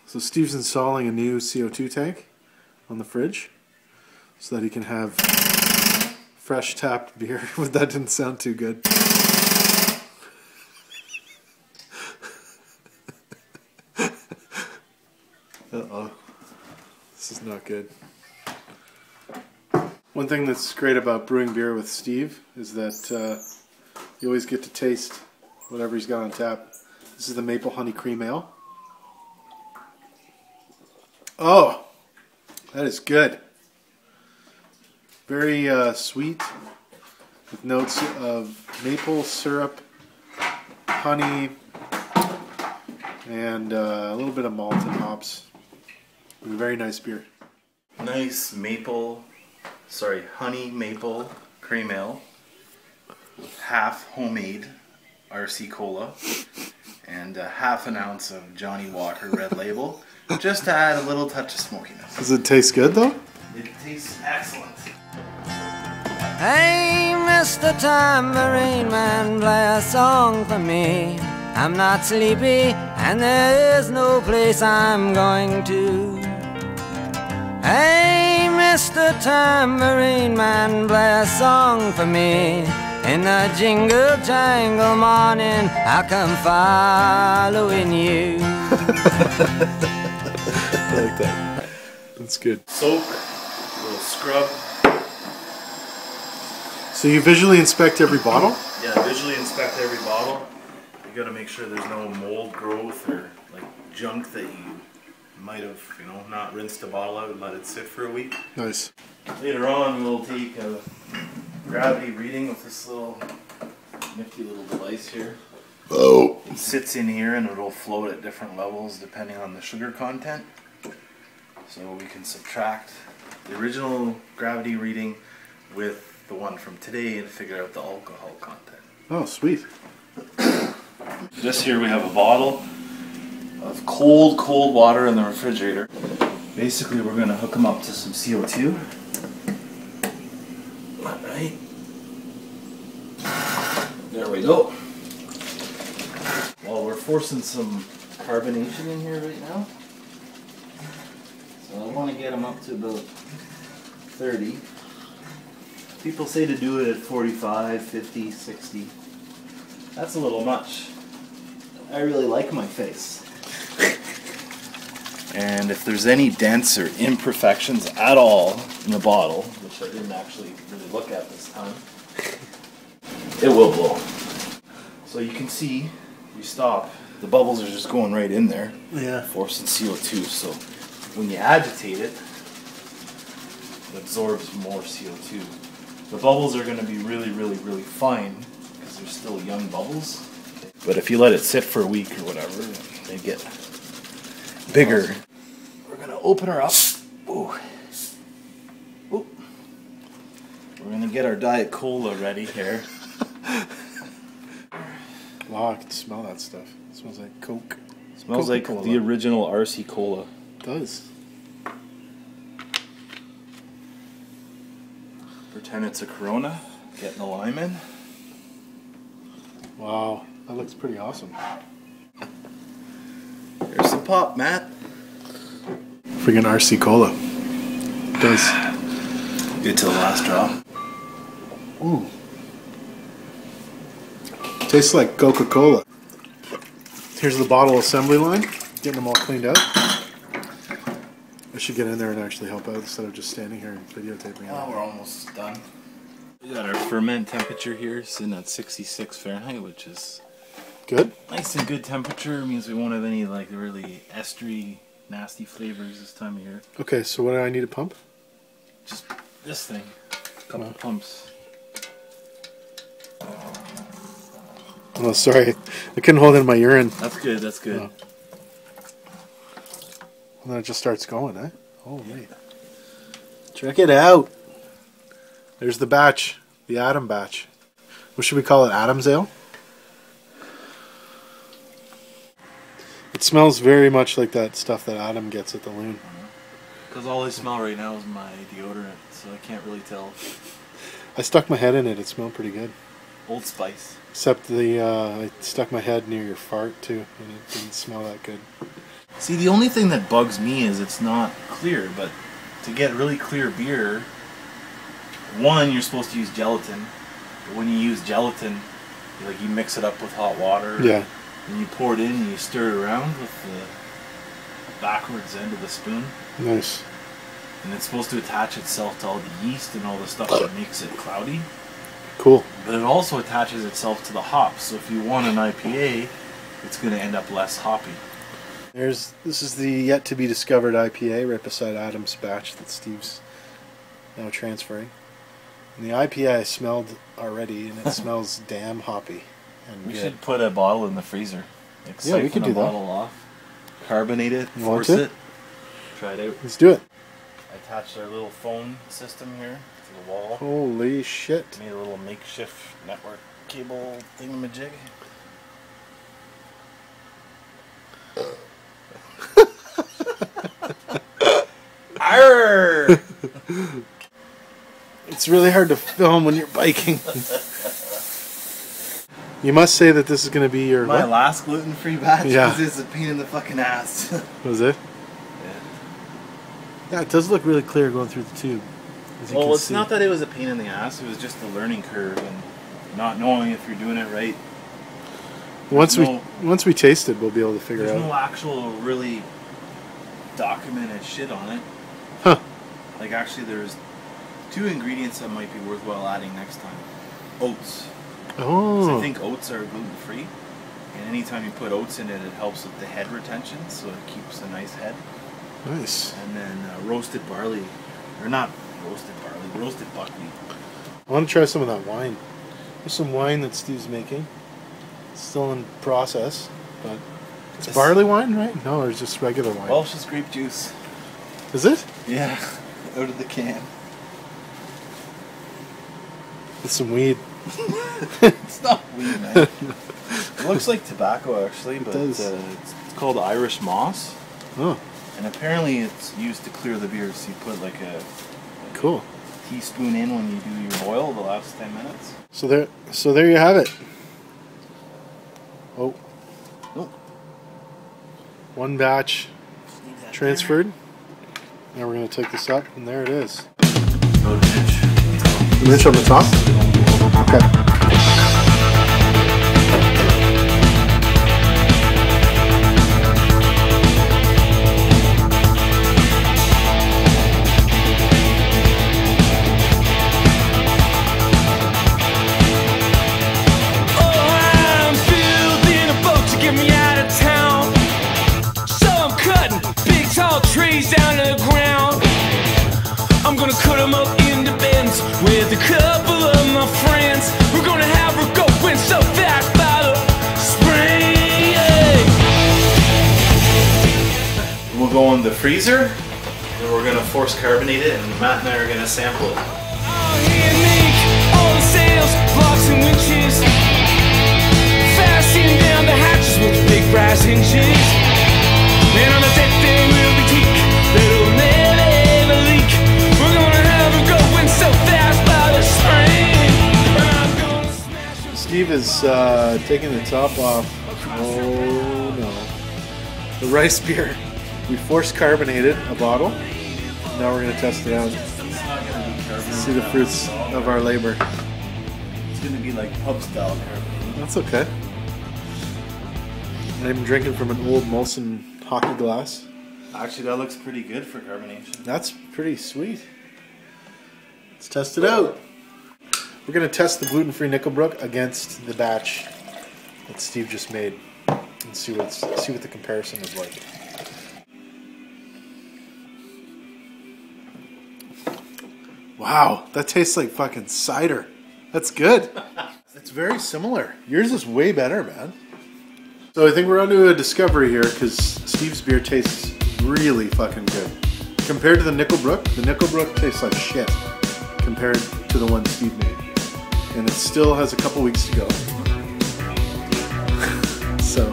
So Steve's installing a new CO2 tank on the fridge so that he can have fresh tapped beer. But that didn't sound too good. Uh-oh. This is not good. One thing that's great about brewing beer with Steve is that you always get to taste whatever he's got on tap. This is the Maple Honey Cream Ale. Oh, that is good. Very sweet, with notes of maple syrup, honey, and a little bit of malt and hops. Very nice beer. Nice honey maple cream ale, half homemade RC Cola, and half an ounce of Johnny Walker Red Label, just to add a little touch of smokiness. Does it taste good though? It tastes excellent. Hey, Mr. Tambourine Man, play a song for me. I'm not sleepy, and there is no place I'm going to. Hey, Mr. Tambourine Man, play a song for me. In the jingle jangle morning, I'll come following you. I like that. That's good. Soak, a little scrub. So you visually inspect every bottle? Yeah, visually inspect every bottle. You gotta make sure there's no mold growth or like junk that you might have, not rinsed the bottle out and let it sit for a week. Nice. Later on, we'll take a gravity reading with this little nifty little device here. Oh. It sits in here and it'll float at different levels depending on the sugar content. So we can subtract the original gravity reading with the one from today and figure out the alcohol content. Oh, sweet. This here we have a bottle of cold water in the refrigerator. Basically we're going to hook them up to some CO2. Alright. There we go. Well, we're forcing some carbonation in here right now. So I want to get them up to about 30. People say to do it at 45, 50, 60. That's a little much. I really like my face. And if there's any dents or imperfections at all in the bottle, which I didn't actually really look at this time, it will blow. So you can see, you stop, the bubbles are just going right in there, forcing CO2. So when you agitate it, it absorbs more CO2. The bubbles are going to be really, really, really fine because they're still young bubbles. But if you let it sit for a week or whatever, they get bigger. We're going to open her up. Ooh. Ooh. We're going to get our Diet Cola ready here. Wow, I can smell that stuff. It smells like Coke. It smells like the original RC Cola. It does. Pretend it's a Corona. Getting the lime in. Wow, that looks pretty awesome. Here's some pop, Matt. Friggin' RC Cola. It does. Good till the last drop. Ooh. Tastes like Coca-Cola. Here's the bottle assembly line. Getting them all cleaned out. I should get in there and actually help out instead of just standing here and videotaping. Oh, we're almost done. We got our ferment temperature here sitting at 66 Fahrenheit, which is good. Nice and good temperature. It means we won't have any like really estery, nasty flavors this time of year. Okay, so what do I need to pump? Just this thing. A couple pumps. Oh, sorry. I couldn't hold in my urine. That's good, that's good. Oh. And then it just starts going, eh? Holy. Check it out. There's the batch. The Adam batch. What should we call it? Adam's Ale? It smells very much like that stuff that Adam gets at the Loon. Because all I smell right now is my deodorant, so I can't really tell. I stuck my head in it. It smelled pretty good. Old Spice. Except I stuck my head near your fart too, and it didn't smell that good. See, the only thing that bugs me is it's not clear, but to get really clear beer, one, you're supposed to use gelatin. But when you use gelatin, like you mix it up with hot water. Yeah. And you pour it in and you stir it around with the backwards end of the spoon. Nice. And it's supposed to attach itself to all the yeast and all the stuff that makes it cloudy. Cool. But it also attaches itself to the hops. So if you want an IPA, it's going to end up less hoppy. This is the yet to be discovered IPA right beside Adam's batch that Steve's now transferring. And the IPA I smelled already, and it smells damn hoppy. And We good. should put a bottle in the freezer. Like Yeah, we could do a that. bottle off, carbonate it, You want force to? it, try it out. Let's do it. I attached our little phone system here to the wall. Holy shit. Made a little makeshift network cable thingamajig. Arr! It's really hard to film when you're biking. You must say that this is going to be your... My what? last gluten-free batch Yeah. because it's a pain in the fucking ass. Was it? Yeah. Yeah, it does look really clear going through the tube. As you Well, can it's see. not that it was a pain in the ass. It was just a learning curve and not knowing if you're doing it right. Once no- we taste it, we'll be able to figure There's out. no actual really documented shit on it. Huh. Like actually there's 2 ingredients that might be worthwhile adding next time. Oats. 'Cause Oh. I think oats are gluten free. And anytime you put oats in it, it helps with the head retention, so it keeps a nice head. Nice. And then roasted barley. Or not roasted barley, roasted buckwheat. I want to try some of that wine. There's some wine that Steve's making. It's still in process, but it's This- barley wine, right? No, or it's just regular wine. Welch's grape juice. Is it? Yeah, out of the can. With some weed. It's not weed, man. It looks like tobacco actually, but does. it's called Irish moss. Oh, And apparently it's used to clear the beer, so you put like a cool. teaspoon in when you do your boil the last 10 minutes. So there you have it. Oh, Oh, one batch transferred. Now we're going to take this up, and there it is. about an inch. An inch on the top? Okay. Trees down to the ground. I'm gonna cut them up into bends with a couple of my friends. We're gonna have her going so fast by the spring. We'll go in the freezer, and we're gonna force carbonate it, and Matt and I are gonna sample it. All the sails, blocks and winches, fastening down the hatches with big brass hinges. And on the deck there will be teak that'll never leak. We're gonna have her going so fast by the spring. I'm gonna smash her. Steve is taking the top off. Oh no. The rice beer. We force carbonated a bottle. Now we're going to test it out. See the fruits of our labor. It's gonna be like pub style carbonate. That's okay. I'm drinking from an old Molson hockey glass. Actually, that looks pretty good for carbonation. That's pretty sweet. Let's test it out. We're going to test the gluten-free Nickelbrook against the batch that Steve just made and see what the comparison is like. Wow, that tastes like fucking cider. That's good. It's very similar. Yours is way better, man. So I think we're onto a discovery here because Steve's beer tastes really fucking good. Compared to the Nickelbrook tastes like shit compared to the one Steve made. And it still has a couple weeks to go. So